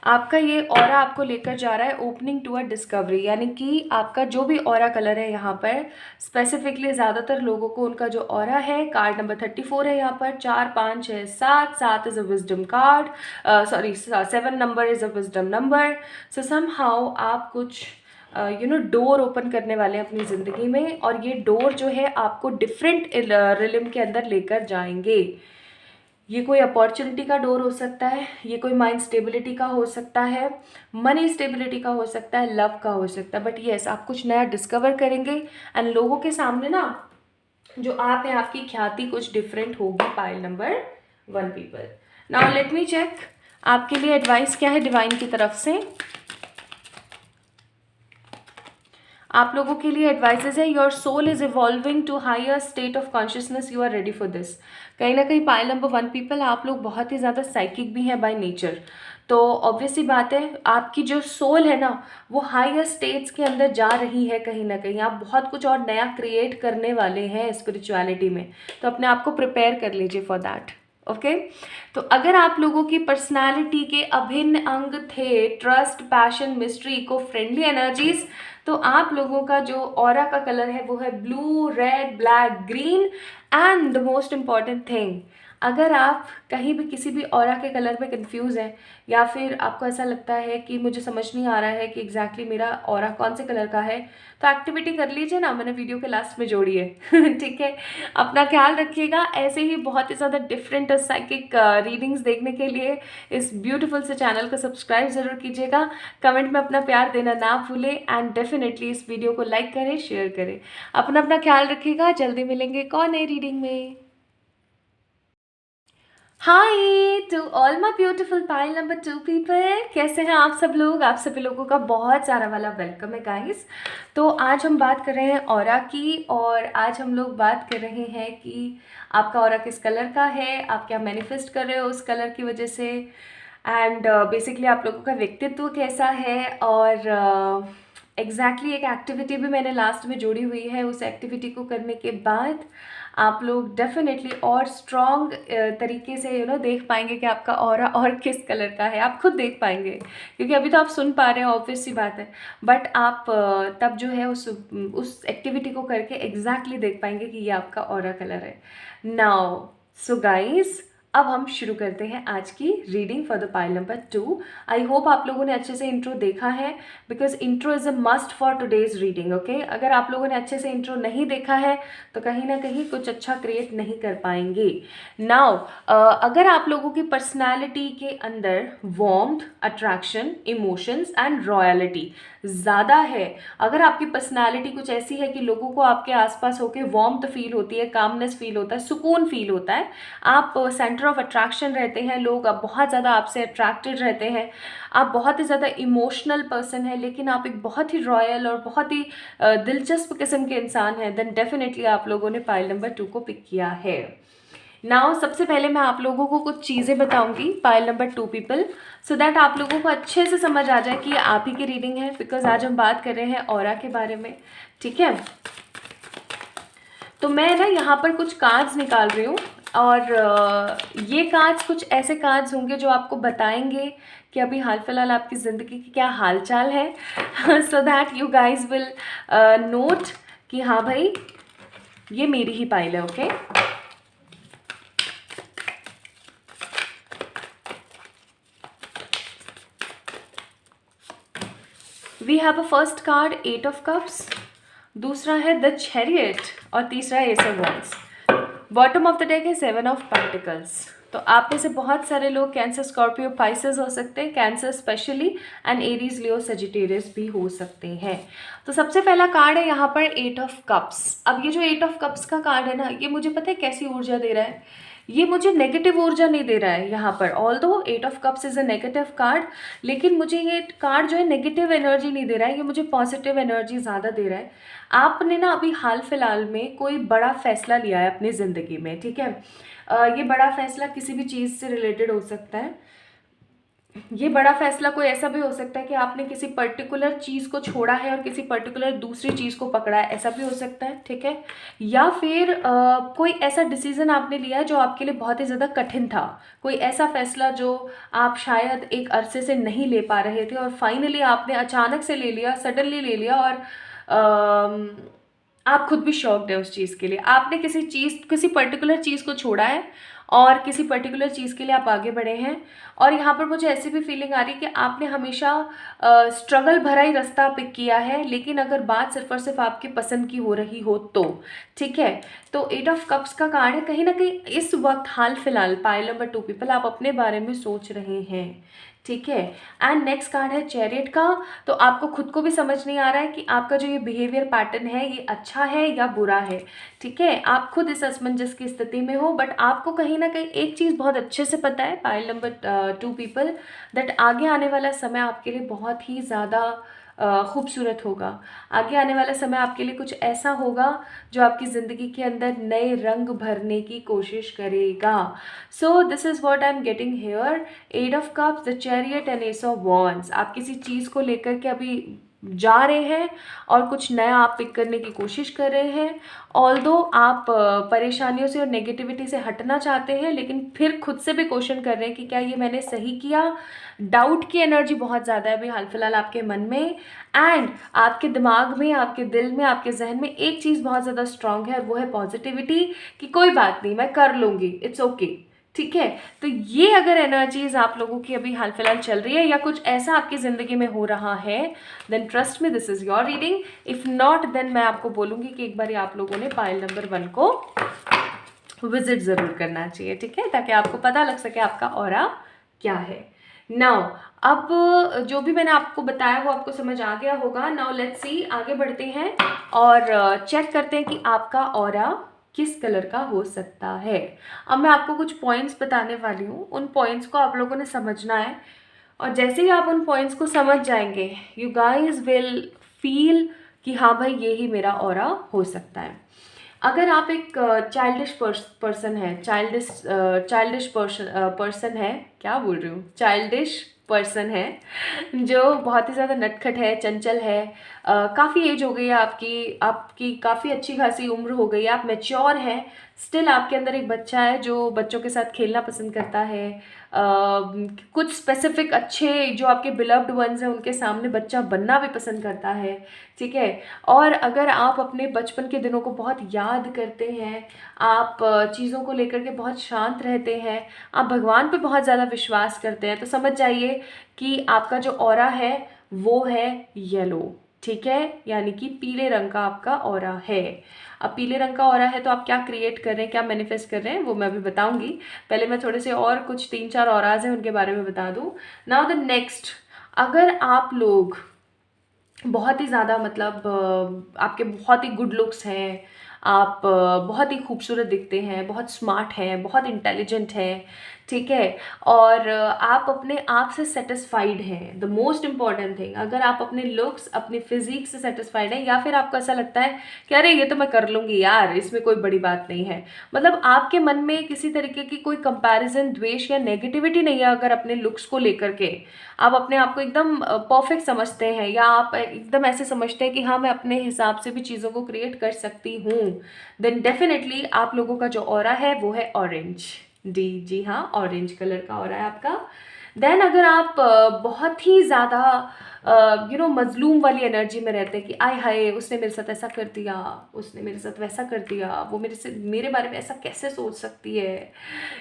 आपका ये ऑरा आपको लेकर जा रहा है ओपनिंग टू अ डिस्कवरी, यानी कि आपका जो भी ऑरा कलर है यहाँ पर स्पेसिफिकली, ज़्यादातर लोगों को उनका जो ऑरा है, कार्ड नंबर 34 है यहाँ पर, 4 5 6 7, 7 is a wisdom card, sorry 7 number is a wisdom number. So somehow आप कुछ डोर ओपन करने वाले हैं अपनी ज़िंदगी में, और ये डोर जो है आपको डिफरेंट रिलम के अंदर लेकर जाएंगे। ये कोई अपॉर्चुनिटी का डोर हो सकता है, ये कोई माइंड स्टेबिलिटी का हो सकता है, मनी स्टेबिलिटी का हो सकता है, लव का हो सकता है, बट येस आप कुछ नया डिस्कवर करेंगे। एंड लोगों के सामने ना जो आप हैं, आपकी ख्याति कुछ डिफरेंट होगी। Pile number 1 people. Now let me check आपके लिए एडवाइस क्या है डिवाइन की तरफ से। आप लोगों के लिए एडवाइसेस है, your soul is evolving to higher state of consciousness, you are ready for this. कहीं ना कहीं पाइल नंबर 1 पीपल, आप लोग बहुत ही ज़्यादा साइकिक भी हैं बाय नेचर, तो ऑब्वियस सी बात है आपकी जो सोल है ना वो हायर स्टेट्स के अंदर जा रही है। कहीं ना कहीं आप बहुत कुछ और नया क्रिएट करने वाले हैं स्पिरिचुअलिटी में, तो अपने आप को प्रिपेयर कर लीजिए फॉर दैट, ओके। तो अगर आप लोगों की पर्सनालिटी के अभिन्न अंग थे trust, passion, mystery, eco friendly energies, तो आप लोगों का जो ऑरा का कलर है वो है blue, red, black, green. And the most important thing, अगर आप कहीं भी किसी भी ऑरा के कलर में कंफ्यूज हैं, या फिर आपको ऐसा लगता है कि मुझे समझ नहीं आ रहा है कि एग्जैक्टली मेरा ऑरा कौन से कलर का है, तो एक्टिविटी कर लीजिए ना, मैंने वीडियो के लास्ट में जोड़ी है ठीक है। अपना ख्याल रखिएगा। ऐसे ही बहुत ही ज़्यादा डिफरेंट साइकिक रीडिंग्स देखने के लिए इस ब्यूटीफुल से चैनल को सब्सक्राइब ज़रूर कीजिएगा। कमेंट में अपना प्यार देना ना भूलें, एंड डेफिनेटली इस वीडियो को लाइक करें, शेयर करें। अपना ख्याल रखिएगा। जल्दी मिलेंगे एक और नई रीडिंग में। Hi to all my beautiful pile number 2 people, कैसे हैं आप सब लोग। आप सभी लोगों का बहुत सारा वाला वेलकम है गाइस। तो आज हम बात कर रहे हैं ऑरा की, और आज हम लोग बात कर रहे हैं कि आपका ऑरा किस कलर का है, आप क्या मैनिफेस्ट कर रहे हो उस कलर की वजह से, एंड बेसिकली आप लोगों का व्यक्तित्व कैसा है। और एग्जैक्टली एक एक्टिविटी भी मैंने लास्ट में जोड़ी हुई है, उस एक्टिविटी को करने के बाद आप लोग डेफिनेटली और स्ट्रॉन्ग तरीके से देख पाएंगे कि आपका ऑरा और किस कलर का है। आप खुद देख पाएंगे, क्योंकि अभी तो आप सुन पा रहे हैं, ऑब्वियस सी बात है, बट आप तब जो है उस एक्टिविटी को करके एग्जैक्टली देख पाएंगे कि ये आपका ऑरा कलर है। नाउ सो गाइज, अब हम शुरू करते हैं आज की reading for the pile number 2। I hope आप लोगों ने अच्छे से इंट्रो देखा है, because intro is a must for today's reading, okay. अगर आप लोगों ने अच्छे से इंट्रो नहीं देखा है तो कहीं ना कहीं कुछ अच्छा क्रिएट नहीं कर पाएंगे। नाउ अगर आप लोगों की पर्सनैलिटी के अंदर warmth, attraction, emotions and royalty ज़्यादा है, अगर आपकी पर्सनैलिटी कुछ ऐसी है कि लोगों को आपके आसपास होकर वार्मथ फील होती है, कामनेस फील होता है, सुकून फील होता है, आप सेंटर ऑफ अट्रैक्शन रहते हैं, लोग आप बहुत ज़्यादा आपसे अट्रैक्टेड रहते हैं, आप बहुत ही ज़्यादा इमोशनल पर्सन है, लेकिन आप एक बहुत ही रॉयल और बहुत ही दिलचस्प किस्म के इंसान हैं, देन डेफिनेटली आप लोगों ने पाइल नंबर 2 को पिक किया है। नाउ सबसे पहले मैं आप लोगों को कुछ चीज़ें बताऊंगी pile number 2 people, so that आप लोगों को अच्छे से समझ आ जाए कि ये आप ही की रीडिंग है, बिकॉज आज हम बात कर रहे हैं ऑरा के बारे में, ठीक है। तो मैं ना यहाँ पर कुछ कार्ड्स निकाल रही हूँ, और ये कार्ड्स कुछ ऐसे कार्ड्स होंगे जो आपको बताएंगे कि अभी हाल फिलहाल आपकी ज़िंदगी की क्या हाल चाल है so that you guys will note कि हाँ भाई ये मेरी ही पाइल है. Okay we have a first card 8 of cups, दूसरा है द चैरियट और तीसरा है ace of wands. Bottom of the deck है 7 ऑफ पेंटिकल्स. तो आप में से बहुत सारे लोग कैंसर, स्कॉर्पियो, पाइसेस हो सकते हैं, cancer specially, and Aries, Leo, Sagittarius भी हो सकते हैं. तो सबसे पहला कार्ड है यहाँ पर 8 ऑफ कप्स. अब ये जो 8 ऑफ कप्स का कार्ड है ना, ये मुझे पता है कैसी ऊर्जा दे रहा है. ये मुझे नेगेटिव ऊर्जा नहीं दे रहा है यहाँ पर. Although 8 of cups is a negative card, लेकिन मुझे ये कार्ड जो है नेगेटिव एनर्जी नहीं दे रहा है, ये मुझे पॉजिटिव एनर्जी ज़्यादा दे रहा है. आपने ना अभी हाल फिलहाल में कोई बड़ा फैसला लिया है अपनी ज़िंदगी में, ठीक है. ये बड़ा फैसला किसी भी चीज़ से रिलेटेड हो सकता है. ये बड़ा फैसला कोई ऐसा भी हो सकता है कि आपने किसी पर्टिकुलर चीज़ को छोड़ा है और किसी पर्टिकुलर दूसरी चीज़ को पकड़ा है, ऐसा भी हो सकता है, ठीक है. या फिर कोई ऐसा डिसीज़न आपने लिया है जो आपके लिए बहुत ही ज़्यादा कठिन था. कोई ऐसा फैसला जो आप शायद एक अरसे से नहीं ले पा रहे थे और फाइनली आपने अचानक से ले लिया, सडनली ले लिया, और आप खुद भी शॉक्ड है उस चीज़ के लिए. आपने किसी पर्टिकुलर चीज़ को छोड़ा है और किसी पर्टिकुलर चीज़ के लिए आप आगे बढ़े हैं. और यहाँ पर मुझे ऐसी भी फीलिंग आ रही है कि आपने हमेशा स्ट्रगल भरा ही रास्ता पिक किया है, लेकिन अगर बात सिर्फ और सिर्फ आपकी पसंद की हो रही हो तो, ठीक है. तो 8 ऑफ कप्स का कार्ड है. कहीं ना कहीं इस वक्त हाल फिलहाल पाइल नंबर 2 पीपल आप अपने बारे में सोच रहे हैं, ठीक है. एंड नेक्स्ट कार्ड है चैरियट का. तो आपको खुद को भी समझ नहीं आ रहा है कि आपका जो ये बिहेवियर पैटर्न है ये अच्छा है या बुरा है, ठीक है. आप खुद इस असमंजस की स्थिति में हो, बट आपको कहीं ना कहीं एक चीज़ बहुत अच्छे से पता है, पाइल नंबर 2 पीपल, दैट आगे आने वाला समय आपके लिए बहुत ही ज़्यादा खूबसूरत होगा. आगे आने वाला समय आपके लिए कुछ ऐसा होगा जो आपकी ज़िंदगी के अंदर नए रंग भरने की कोशिश करेगा. So this is what I am getting hair. 8 of cups, the chariot and S of wands. आप किसी चीज़ को लेकर के अभी जा रहे हैं और कुछ नया आप पिक करने की कोशिश कर रहे हैं. ऑल्दो आप परेशानियों से और नेगेटिविटी से हटना चाहते हैं, लेकिन फिर खुद से भी क्वेश्चन कर रहे हैं कि क्या ये मैंने सही किया. डाउट की एनर्जी बहुत ज़्यादा है अभी हाल फिलहाल आपके मन में. एंड आपके दिमाग में, आपके दिल में, आपके जहन में एक चीज़ बहुत ज़्यादा स्ट्रांग है और वो है पॉजिटिविटी, कि कोई बात नहीं, मैं कर लूँगी, इट्स ओके, ठीक है. तो ये अगर एनर्जीज आप लोगों की अभी हाल फिलहाल चल रही है या कुछ ऐसा आपकी ज़िंदगी में हो रहा है, then trust me, this is your reading. If not, then मैं आपको बोलूँगी कि एक बार आप लोगों ने पाइल नंबर 1 को विजिट ज़रूर करना चाहिए, ठीक है, ताकि आपको पता लग सके आपका ऑरा क्या है. नाउ अब जो भी मैंने आपको बताया वो आपको समझ आ गया होगा. नाउ लेट्स सी, आगे बढ़ते हैं और चेक करते हैं कि आपका ऑरा किस कलर का हो सकता है. अब मैं आपको कुछ पॉइंट्स बताने वाली हूँ, उन पॉइंट्स को आप लोगों ने समझना है, और जैसे ही आप उन पॉइंट्स को समझ जाएंगे, यू गाइज विल फील कि हाँ भाई ये ही मेरा ऑरा हो सकता है. अगर आप एक चाइल्डिश पर्सन है, चाइल्डिश पर्सन है, क्या बोल रही हूँ, चाइल्डिश पर्सन है जो बहुत ही ज़्यादा नटखट है, चंचल है, काफ़ी एज हो गई है आपकी काफ़ी अच्छी खासी उम्र हो गई है, आप मैच्योर हैं, स्टिल आपके अंदर एक बच्चा है जो बच्चों के साथ खेलना पसंद करता है. कुछ स्पेसिफिक अच्छे जो आपके बिलव्ड वंस हैं उनके सामने बच्चा बनना भी पसंद करता है, ठीक है. और अगर आप अपने बचपन के दिनों को बहुत याद करते हैं, आप चीज़ों को लेकर के बहुत शांत रहते हैं, आप भगवान पे बहुत ज़्यादा विश्वास करते हैं, तो समझ जाइए कि आपका जो ऑरा है वो है येलो, ठीक है, यानी कि पीले रंग का आपका ऑरा है. अब पीले रंग का ऑरा है तो आप क्या क्रिएट कर रहे हैं, क्या मैनिफेस्ट कर रहे हैं, वो मैं अभी बताऊंगी. पहले मैं थोड़े से और कुछ 3-4 ऑराज हैं उनके बारे में बता दूं. नाउ द नेक्स्ट, अगर आप लोग बहुत ही ज़्यादा मतलब आपके बहुत ही गुड लुक्स हैं, आप बहुत ही खूबसूरत दिखते हैं, बहुत स्मार्ट हैं, बहुत इंटेलिजेंट हैं, ठीक है? और आप अपने आप से सेटिस्फाइड हैं, द मोस्ट इम्पॉर्टेंट थिंग। अगर आप अपने लुक्स, अपने फिजिक से सेटिस्फाइड हैं, या फिर आपको ऐसा लगता है कि अरे ये तो मैं कर लूँगी यार, इसमें कोई बड़ी बात नहीं है, मतलब आपके मन में किसी तरीके की कोई कंपैरिजन, द्वेष या नेगेटिविटी नहीं है अगर अपने लुक्स को लेकर के, आप अपने आप को एकदम परफेक्ट समझते हैं, या आप एकदम ऐसे समझते हैं कि हाँ मैं अपने हिसाब से भी चीज़ों को क्रिएट कर सकती हूँ, देन डेफिनेटली आप लोगों का जो ऑरा है वो है ऑरेंज। जी हाँ, ऑरेंज कलर का ऑरा है आपका। देन अगर आप बहुत ही ज़्यादा मजलूम वाली एनर्जी में रहते हैं कि आय हाय उसने मेरे साथ ऐसा कर दिया, उसने मेरे साथ वैसा कर दिया, वो मेरे बारे में ऐसा कैसे सोच सकती है,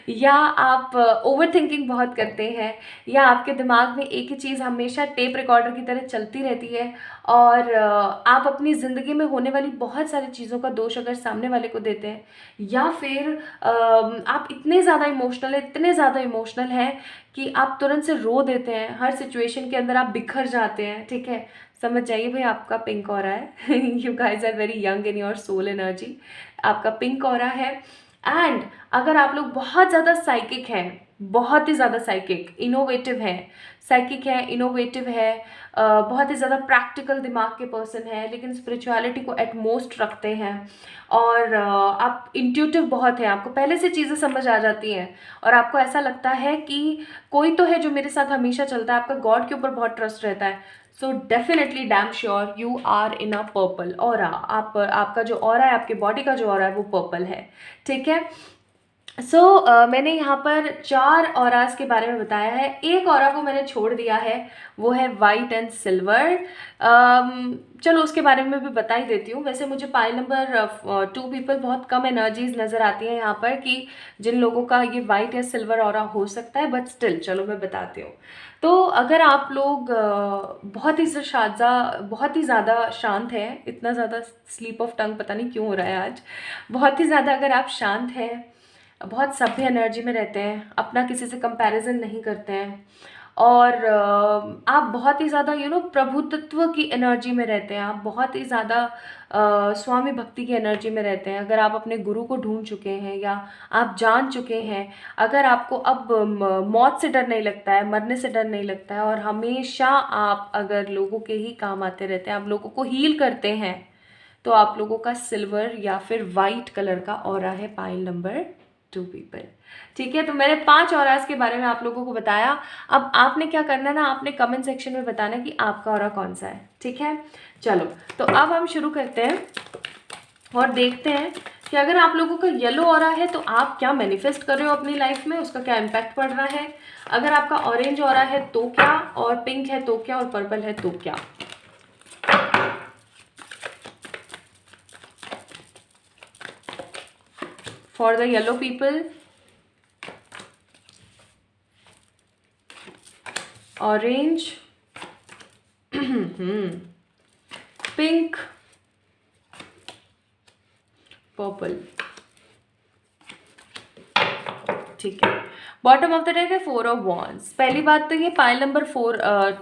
या आप ओवर थिंकिंग बहुत करते हैं, या आपके दिमाग में एक ही चीज़ हमेशा टेप रिकॉर्डर की तरह चलती रहती है, और आप अपनी ज़िंदगी में होने वाली बहुत सारी चीज़ों का दोष अगर सामने वाले को देते हैं, या फिर आप इतने ज़्यादा इमोशनल हैं कि आप तुरंत से रो देते हैं, हर सिचुएशन के अंदर आप बिखर जाते हैं, ठीक है, समझ जाइए भाई आपका पिंक ऑरा है। You guys are very young in your soul energy, आपका पिंक ऑरा है। एंड अगर आप लोग बहुत ज़्यादा साइकिक हैं, बहुत ही ज़्यादा साइकिक, इनोवेटिव है, साइकिक है, इनोवेटिव है, बहुत ही ज़्यादा प्रैक्टिकल दिमाग के पर्सन है, लेकिन स्पिरिचुअलिटी को एट मोस्ट रखते हैं, और आप इंट्यूटिव बहुत हैं, आपको पहले से चीज़ें समझ आ जाती हैं, और आपको ऐसा लगता है कि कोई तो है जो मेरे साथ हमेशा चलता है, आपका गॉड के ऊपर बहुत ट्रस्ट रहता है। So definitely damn sure you are in a purple aura. आपका जो ऑरा है, आपके बॉडी का जो ऑरा है वो पर्पल है, ठीक है। मैंने यहाँ पर 4 ऑरास के बारे में बताया है, एक ऑरा को मैंने छोड़ दिया है, वो है वाइट एंड सिल्वर। चलो उसके बारे में भी बता ही देती हूँ। वैसे मुझे पाइल नंबर 2 पीपल बहुत कम एनर्जीज नज़र आती हैं यहाँ पर, कि जिन लोगों का ये वाइट या सिल्वर ऑरा हो सकता है, बट स्टिल चलो मैं बताती हूँ। तो अगर आप लोग बहुत ही ज़्यादा शांत हैं, इतना ज़्यादा स्लीप ऑफ टंग पता नहीं क्यों हो रहा है आज, बहुत ही ज़्यादा अगर आप शांत हैं, बहुत सभ्य एनर्जी में रहते हैं, अपना किसी से कंपैरिजन नहीं करते हैं, और आप बहुत ही ज़्यादा प्रभुत्व की एनर्जी में रहते हैं, आप बहुत ही ज़्यादा स्वामी भक्ति की एनर्जी में रहते हैं, अगर आप अपने गुरु को ढूंढ चुके हैं, या आप जान चुके हैं, अगर आपको अब मौत से डर नहीं लगता है, मरने से डर नहीं लगता है, और हमेशा आप अगर लोगों के ही काम आते रहते हैं, आप लोगों को हील करते हैं, तो आप लोगों का सिल्वर या फिर वाइट कलर का ऑरा है पाइल नंबर 2 पीपल, ठीक है। तो मैंने 5 ऑरास के बारे में आप लोगों को बताया। अब आपने क्या करना है ना, आपने कमेंट सेक्शन में बताना कि आपका ऑरा कौन सा है, ठीक है। चलो तो अब हम शुरू करते हैं और देखते हैं कि अगर आप लोगों का येलो ऑरा है तो आप क्या मैनिफेस्ट कर रहे हो अपनी लाइफ में, उसका क्या इम्पैक्ट पड़ रहा है। अगर आपका ऑरेंज ऑरा है तो क्या, और पिंक है तो क्या, और पर्पल है तो क्या। For the yellow people, orange, pink, purple, ठीक है। बॉटम ऑफ द डेक है 4 ऑफ वॉन्ड्स। पहली बात तो ये पाइल नंबर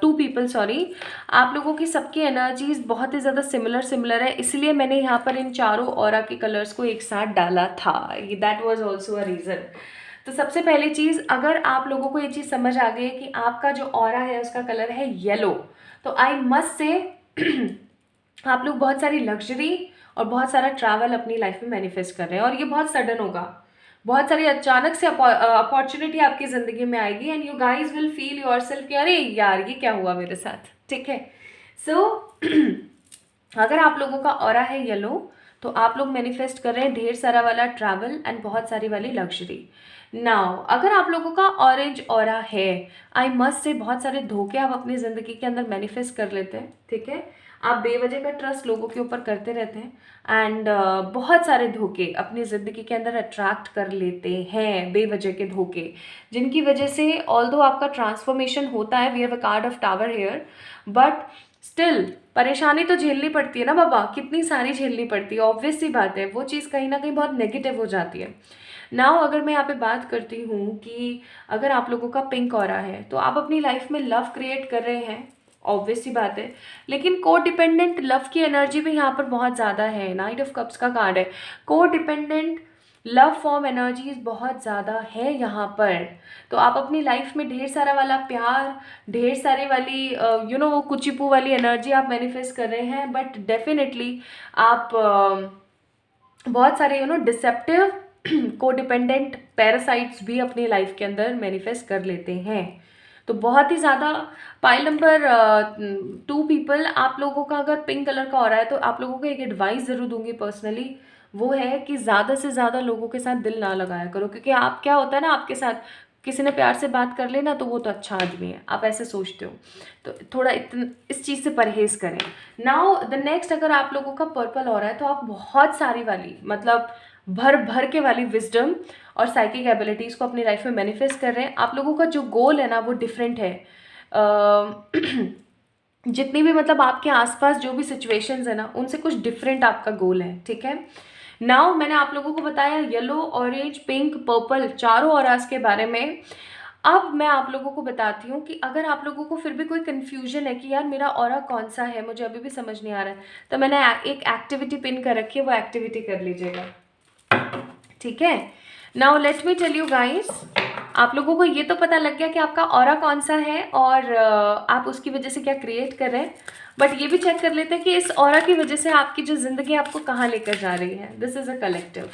2 पीपल, सॉरी, आप लोगों की सबकी एनर्जीज बहुत ही ज़्यादा सिमिलर है, इसलिए मैंने यहाँ पर इन चारों ऑरा के कलर्स को एक साथ डाला था, that was also a reason. तो सबसे पहली चीज़, अगर आप लोगों को ये चीज़ समझ आ गई कि आपका जो ऑरा है उसका कलर है येलो, तो आई मस्ट से आप लोग बहुत सारी लग्जरी और बहुत सारा ट्रैवल अपनी लाइफ में मैनिफेस्ट कर रहे हैं, और ये बहुत सडन होगा, बहुत सारी अचानक से अपॉर्चुनिटी आपकी ज़िंदगी में आएगी, and you guys will feel yourself कि अरे यार ये क्या हुआ मेरे साथ, ठीक है। सो अगर आप लोगों का ऑरा है येलो, तो आप लोग मैनिफेस्ट कर रहे हैं ढेर सारा वाला ट्रैवल एंड बहुत सारी वाली लग्जरी। नाउ अगर आप लोगों का ऑरेंज ऑरा है, आई मस्ट से बहुत सारे धोखे आप अपनी ज़िंदगी के अंदर मैनिफेस्ट कर लेते हैं, ठीक है। आप बेवजह का ट्रस्ट लोगों के ऊपर करते रहते हैं, एंड बहुत सारे धोखे अपनी ज़िंदगी के अंदर अट्रैक्ट कर लेते हैं, बेवजह के धोखे, जिनकी वजह से ऑल्दो आपका ट्रांसफॉर्मेशन होता है, we have a card of tower here, but still परेशानी तो झेलनी पड़ती है ना बाबा, कितनी सारी झेलनी पड़ती है, ऑब्वियस सी बात है, वो चीज़ कहीं ना कहीं बहुत नेगेटिव हो जाती है। नाउ अगर मैं यहाँ पे बात करती हूँ कि अगर आप लोगों का पिंक ऑरा है, तो आप अपनी लाइफ में लव क्रिएट कर रहे हैं, ऑब्वियस सी बात है, लेकिन को डिपेंडेंट लव की एनर्जी भी यहाँ पर बहुत ज़्यादा है। नाइट ऑफ कप्स का कार्ड है, को डिपेंडेंट लव फॉर्म एनर्जीज बहुत ज़्यादा है यहाँ पर। तो आप अपनी लाइफ में ढेर सारा वाला प्यार, ढेर सारे वाली वो कुचिपू वाली एनर्जी आप मैनिफेस्ट कर रहे हैं, बट डेफिनेटली आप बहुत सारे डिसेप्टिव कोडिपेंडेंट पैरासाइट्स भी अपनी लाइफ के अंदर मैनिफेस्ट कर लेते हैं। तो बहुत ही ज़्यादा पाइल नंबर 2 पीपल, आप लोगों का अगर पिंक कलर का हो रहा है तो आप लोगों को एक एडवाइस ज़रूर दूंगी पर्सनली, वो है कि ज़्यादा से ज़्यादा लोगों के साथ दिल ना लगाया करो, क्योंकि आप क्या होता है ना, आपके साथ किसी ने प्यार से बात कर लेना तो वो तो अच्छा आदमी है, आप ऐसे सोचते हो, तो थोड़ा इस चीज़ से परहेज़ करें। नाउ द नेक्स्ट, अगर आप लोगों का पर्पल हो रहा है तो आप बहुत सारी वाली, मतलब भर भर के वाली विजडम और साइकिक एबिलिटीज़ को अपनी लाइफ में मैनिफेस्ट कर रहे हैं। आप लोगों का जो गोल है ना वो डिफरेंट है। जितनी भी मतलब आपके आसपास जो भी सिचुएशंस है ना, उनसे कुछ डिफरेंट आपका गोल है, ठीक है। नाउ मैंने आप लोगों को बताया येलो, ऑरेंज, पिंक, पर्पल, चारों ऑरास के बारे में। अब मैं आप लोगों को बताती हूँ कि अगर आप लोगों को फिर भी कोई कन्फ्यूजन है कि यार मेरा ऑरा कौन सा है, मुझे अभी भी समझ नहीं आ रहा है, तो मैंने एक एक्टिविटी पिन कर रखी है, वो एक्टिविटी कर लीजिएगा, ठीक है। Now let me tell you guys, आप लोगों को ये तो पता लग गया कि आपका ऑरा कौन सा है और आप उसकी वजह से क्या क्रिएट कर रहे हैं, बट ये भी चेक कर लेते हैं कि इस ऑरा की वजह से आपकी जो ज़िंदगी आपको कहाँ लेकर जा रही है। This is a collective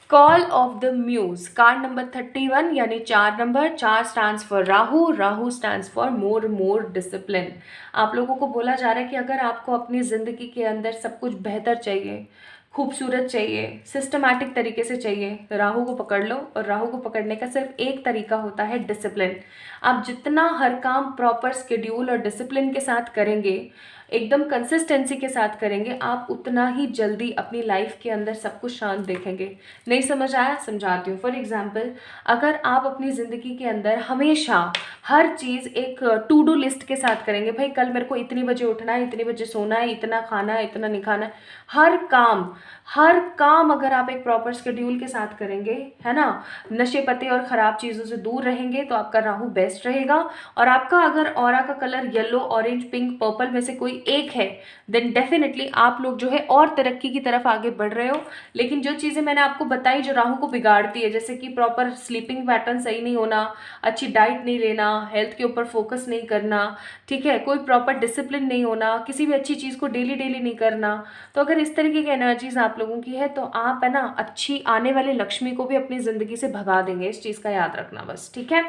call of the muse, card number 31, यानी 4 नंबर। 4 stands for Rahu, Rahu stands for more discipline. आप लोगों को बोला जा रहा है कि अगर आपको अपनी ज़िंदगी के अंदर सब कुछ बेहतर चाहिए, खूबसूरत चाहिए, सिस्टमैटिक तरीके से चाहिए, तो राहु को पकड़ लो। और राहु को पकड़ने का सिर्फ एक तरीका होता है, डिसिप्लिन। आप जितना हर काम प्रॉपर शेड्यूल और डिसिप्लिन के साथ करेंगे, एकदम कंसिस्टेंसी के साथ करेंगे, आप उतना ही जल्दी अपनी लाइफ के अंदर सब कुछ शांत देखेंगे। नहीं समझ आया? समझाती हूँ। फॉर एग्जाम्पल, अगर आप अपनी ज़िंदगी के अंदर हमेशा हर चीज़ एक टू डू लिस्ट के साथ करेंगे, भाई कल मेरे को इतनी बजे उठना है, इतनी बजे सोना है, इतना खाना है, इतना नहीं खाना है, हर काम अगर आप एक प्रॉपर शेड्यूल के साथ करेंगे, है ना, नशे पते और ख़राब चीज़ों से दूर रहेंगे, तो आपका राहु बेस्ट रहेगा। और आपका अगर ऑरा का colour yellow, orange, pink, purple में से कोई एक है, देन डेफिनेटली आप लोग जो है और तरक्की की तरफ आगे बढ़ रहे हो। लेकिन जो चीज़ें मैंने आपको बताई जो राहु को बिगाड़ती है, जैसे कि प्रॉपर स्लीपिंग पैटर्न सही नहीं होना, अच्छी डाइट नहीं लेना, हेल्थ के ऊपर फोकस नहीं करना, ठीक है, कोई प्रॉपर डिसिप्लिन नहीं होना, किसी भी अच्छी चीज़ को डेली डेली नहीं करना, तो अगर इस तरीके की एनर्जीज आप लोगों की है, तो आप है ना अच्छी आने वाली लक्ष्मी को भी अपनी ज़िंदगी से भगा देंगे। इस चीज़ का याद रखना बस, ठीक है।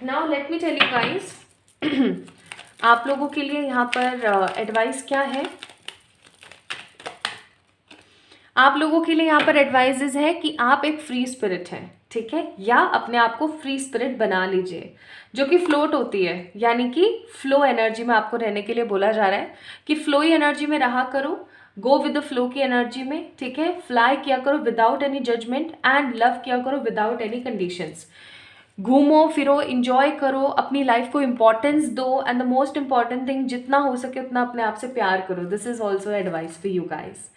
Now let me tell you guys, आप लोगों के लिए यहाँ पर एडवाइस क्या है। आप लोगों के लिए यहाँ पर एडवाइजेज है कि आप एक फ्री स्पिरिट हैं, ठीक है, या अपने आप को फ्री स्पिरिट बना लीजिए, जो कि फ्लोट होती है, यानी कि फ्लो एनर्जी में आपको रहने के लिए बोला जा रहा है कि फ्लोई एनर्जी में रहा करो, गो विद द फ्लो की एनर्जी में, ठीक है। फ्लाई किया करो without any judgement and love किया करो विदाउट एनी कंडीशंस। घूमो फिरो, इंजॉय करो, अपनी लाइफ को इंपॉर्टेंस दो, and the most important thing, जितना हो सके उतना अपने आप से प्यार करो। This is also advice for you guys.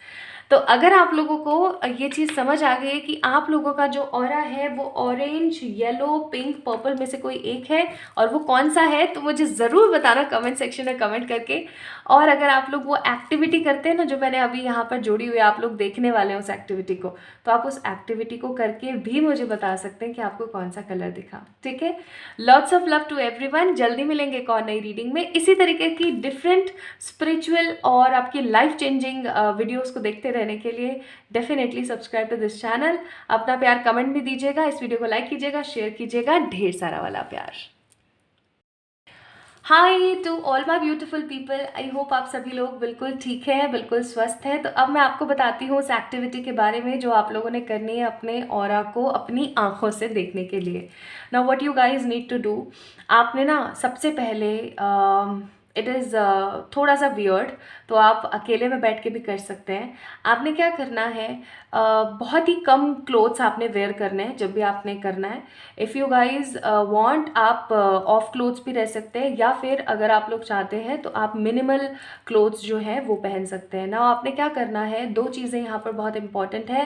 तो अगर आप लोगों को ये चीज़ समझ आ गई है कि आप लोगों का जो ऑरा है वो ऑरेंज, येलो, पिंक, पर्पल में से कोई एक है और वो कौन सा है, तो मुझे ज़रूर बताना कमेंट सेक्शन में कमेंट करके। और अगर आप लोग वो एक्टिविटी करते हैं ना जो मैंने अभी यहाँ पर जोड़ी हुई है, आप लोग देखने वाले हैं उस एक्टिविटी को, तो आप उस एक्टिविटी को करके भी मुझे बता सकते हैं कि आपको कौन सा कलर दिखा, ठीक है। Lots of love to everyone. जल्दी मिलेंगे एक और नई रीडिंग में इसी तरीके की डिफरेंट स्पिरिचुअल और आपकी लाइफ चेंजिंग वीडियोस को देखते रहने के लिए definitely subscribe to this channel. अपना प्यार कमेंट भी दीजिएगा, इस वीडियो को लाइक कीजिएगा, शेयर कीजिएगा, ढेर सारा वाला प्यार। Hi to all my beautiful people, I hope आप सभी लोग बिल्कुल ठीक है, बिल्कुल स्वस्थ है। तो अब मैं आपको बताती हूँ उस एक्टिविटी के बारे में जो आप लोगों ने करनी है अपने ऑरा को अपनी आंखों से देखने के लिए। Now what you guys need to do, आपने ना सबसे पहले इट इज़ थोड़ा सा वियर्ड, तो आप अकेले में बैठ के भी कर सकते हैं। आपने क्या करना है, बहुत ही कम क्लोथ्स आपने वेयर करने हैं जब भी आपने करना है। इफ़ यू गाइज वांट, आप ऑफ क्लोथ्स भी रह सकते हैं, या फिर अगर आप लोग चाहते हैं तो आप मिनिमल क्लोथ्स जो है वो पहन सकते हैं ना। आपने क्या करना है, दो चीज़ें यहाँ पर बहुत इंपॉर्टेंट है।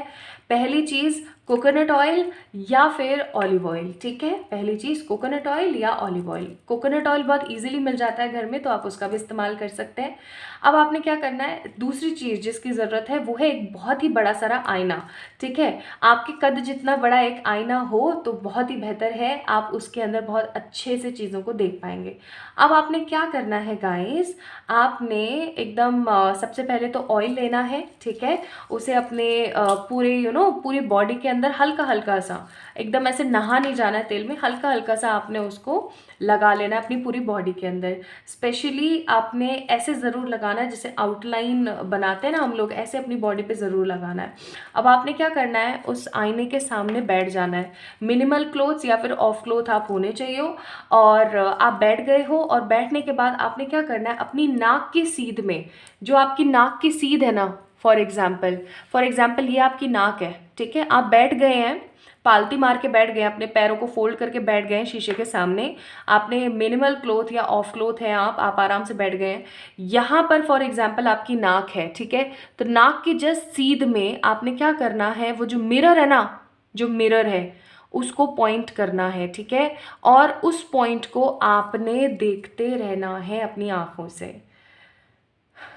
पहली चीज़ कोकोनट ऑयल या फिर ऑलिव ऑयल, ठीक है। पहली चीज़ कोकोनट ऑयल या ऑलिव ऑयल। कोकोनट ऑयल बहुत इजीली मिल जाता है घर में, तो आप उसका भी इस्तेमाल कर सकते हैं। अब आपने क्या करना है, दूसरी चीज़ जिसकी ज़रूरत है वो है एक बहुत ही बड़ा सारा आईना। ठीक है, आपके कद जितना बड़ा एक आईना हो तो बहुत ही बेहतर है, आप उसके अंदर बहुत अच्छे से चीज़ों को देख पाएंगे। अब आपने क्या करना है गाइस, आपने एकदम सबसे पहले तो ऑयल लेना है। ठीक है, उसे अपने पूरे पूरी बॉडी के अंदर हल्का हल्का सा, एकदम ऐसे नहा नहीं जाना है तेल में, हल्का हल्का सा आपने उसको लगा लेना है अपनी पूरी बॉडी के अंदर। स्पेशली आपने ऐसे ज़रूर लगाना है जैसे आउटलाइन बनाते हैं ना हम लोग, ऐसे अपनी बॉडी पे ज़रूर लगाना है। अब आपने क्या करना है, उस आईने के सामने बैठ जाना है। मिनिमल क्लोथ्स या फिर ऑफ क्लोथ आप होने चाहिए हो, और आप बैठ गए हो, और बैठने के बाद आपने क्या करना है, अपनी नाक की सीध में, जो आपकी नाक की सीध है ना, फॉर एग्जाम्पल ये आपकी नाक है। ठीक है, आप बैठ गए हैं, पालती मार के बैठ गए, अपने पैरों को फोल्ड करके बैठ गए हैं शीशे के सामने, आपने मिनिमल क्लोथ या ऑफ क्लोथ है, आप आराम से बैठ गए हैं। यहाँ पर फॉर एग्जांपल आपकी नाक है। ठीक है, तो नाक की जस्ट सीध में आपने क्या करना है, वो जो मिरर है ना, जो मिरर है उसको पॉइंट करना है। ठीक है, और उस पॉइंट को आपने देखते रहना है अपनी आँखों से।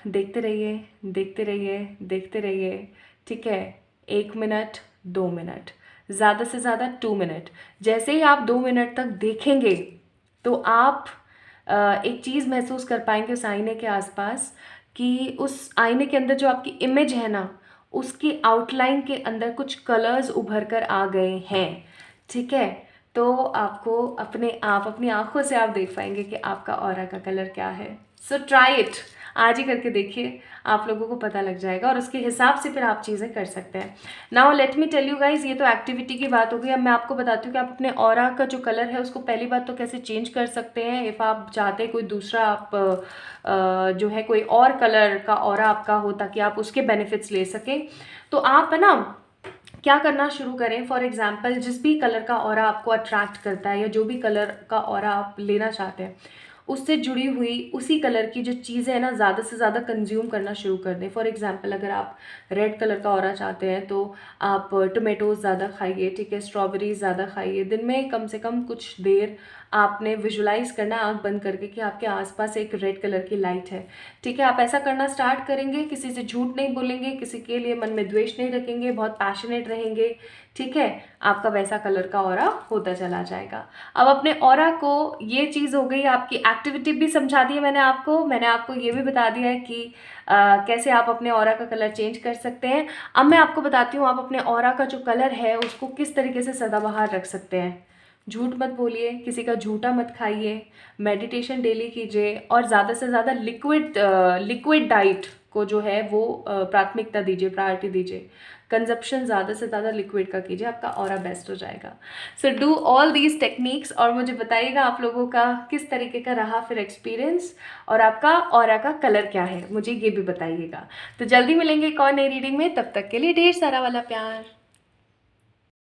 देखते रहिए, देखते रहिए, देखते रहिए। ठीक है, 1 मिनट, 2 मिनट, ज़्यादा से ज़्यादा 2 मिनट। जैसे ही आप 2 मिनट तक देखेंगे तो आप एक चीज़ महसूस कर पाएंगे उस आईने के आसपास, कि उस आईने के अंदर जो आपकी इमेज है ना, उसकी आउटलाइन के अंदर कुछ कलर्स उभर कर आ गए हैं। ठीक है, तो आपको अपनी आंखों से आप देख पाएंगे कि आपका ऑरा का कलर क्या है। सो ट्राई इट, आज ही करके देखिए, आप लोगों को पता लग जाएगा, और उसके हिसाब से फिर आप चीज़ें कर सकते हैं। Now let me tell you guys, ये तो एक्टिविटी की बात हो गई। अब मैं आपको बताती हूँ कि आप अपने ऑरा का जो कलर है उसको पहली बात तो कैसे चेंज कर सकते हैं। इफ़ आप चाहते हैं कोई दूसरा, आप जो है कोई और कलर का ऑरा आपका हो, ताकि आप उसके बेनिफिट्स ले सकें, तो आप है ना क्या करना शुरू करें। फॉर एग्जाम्पल, जिस भी कलर का ऑरा आपको अट्रैक्ट करता है, या जो भी कलर का ऑरा आप लेना चाहते हैं, उससे जुड़ी हुई उसी कलर की जो चीज़ें हैं ना, ज़्यादा से ज़्यादा कंज्यूम करना शुरू कर दें। फॉर एग्जांपल, अगर आप रेड कलर का ऑरा चाहते हैं तो आप टोमेटोज़ ज़्यादा खाइए। ठीक है, स्ट्रॉबेरीज ज़्यादा खाइए। दिन में कम से कम कुछ देर आपने विजुलाइज करना आँख बंद करके कि आपके आसपास एक रेड कलर की लाइट है। ठीक है, आप ऐसा करना स्टार्ट करेंगे, किसी से झूठ नहीं बोलेंगे, किसी के लिए मन में द्वेष नहीं रखेंगे, बहुत पैशनेट रहेंगे। ठीक है, आपका वैसा कलर का ऑरा होता चला जाएगा। अब अपने ऑरा को, ये चीज़ हो गई आपकी एक्टिविटी भी समझा दी है मैंने आपको ये भी बता दिया है कि कैसे आप अपने ऑरा का कलर चेंज कर सकते हैं। अब मैं आपको बताती हूँ आप अपने ऑरा का जो कलर है उसको किस तरीके से सदाबहार रख सकते हैं। झूठ मत बोलिए, किसी का झूठा मत खाइए, मेडिटेशन डेली कीजिए, और ज़्यादा से ज़्यादा लिक्विड डाइट को जो है वो प्राथमिकता दीजिए, प्रायोरिटी दीजिए। कंजप्शन ज़्यादा से ज़्यादा लिक्विड का कीजिए, आपका ऑरा बेस्ट हो जाएगा। So do all these techniques, और मुझे बताइएगा आप लोगों का किस तरीके का रहा फिर एक्सपीरियंस, और आपका ऑरा का कलर क्या है, मुझे ये भी बताइएगा। तो जल्दी मिलेंगे एक और नई रीडिंग में, तब तक के लिए ढेर सारा वाला प्यार।